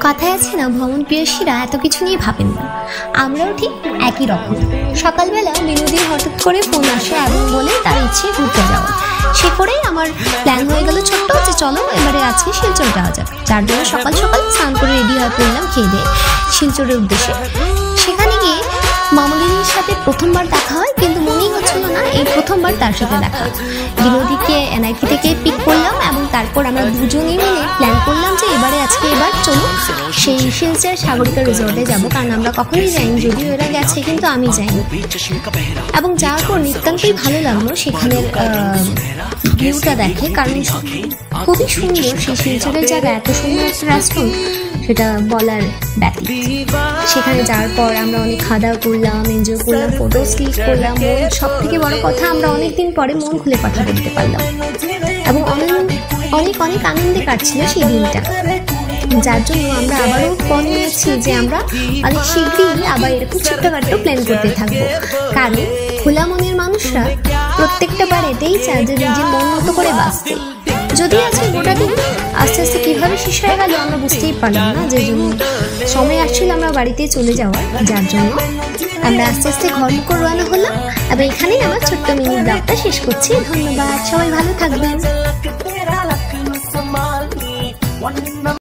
কথায় আছে না, ভ্রমণ পিয়াসীরা এত কিছু নিয়ে ভাবেন না। আমরাও ঠিক একই রকম। সকালবেলা বিনোদীর হঠাৎ করে ফোন আসে এবং বলে তার ইচ্ছে ঘুরতে যাওয়া। সে করেই আমার প্ল্যান হয়ে গেল ছোট্ট, যে চলো এবারে আজকে শিলচর যাওয়া যাক। যার জন্য সকাল সকাল স্নান করে রেডি হয়ে পড়লাম খেয়ে দিয়ে শিলচরের উদ্দেশ্যে। সেখানে গিয়ে মামলিনীর সাথে প্রথমবার দেখা হয়, কিন্তু মনেই হচ্ছিল না এই প্রথমবার তার সাথে দেখা। বিনোদীকে এনআইটি থেকে পিক করলাম এবং তারপর আমরা দুজনেই মিলে প্ল্যান করলাম যে এবার চলো সেই শিলচর সাগরিকা রিসোর্টে যাব, কারণ আমরা কখনোই যাইনি, যদিও এরা গেছে কিন্তু আমি যাইনি। এবং যাওয়ার পর নিতান্তই ভালো লাগলো সেখানের ভিউটা দেখে, কারণ খুবই সুন্দর সেই শিলচরের জায়গা, এত সুন্দর একটা রেস্টুরেন্ট সেটা বলার ব্যতীত। সেখানে যাওয়ার পর আমরা অনেক খাওয়া দাওয়া করলাম, এনজয় করলাম, ফটো ক্লিক করলাম। সব থেকে বড় কথা, আমরা অনেকদিন পরে মন খুলে কথা বলতে পারলাম এবং অনেক অনেক আনন্দে কাটছিল সেই দিনটা। যার জন্য আমরা আবারও ফোন নিয়েছি যে আমরা অনেক শীঘ্রই আবার এরকম ছোট্টখাট্টো প্ল্যান করতে থাকবো, কারণ খোলা মনের মানুষরা প্রত্যেকটা বার এটাই চায় যে নিজের মন মতো করে বাঁচতে। যদি আজকে গোটা দিন আস্তে আস্তে কীভাবে শেষ হয়ে গেল আমরা বুঝতেই পারলাম না, যে জন্য সময় আসছিল আমরা বাড়িতে চলে যাওয়ার। যার জন্য আমরা আস্তে আস্তে ঘর মুখর রওনা হলাম এবং এখানেই আমার ছোট্ট মিনি ব্লগটা শেষ করছি। ধন্যবাদ, সবাই ভালো থাকবেন।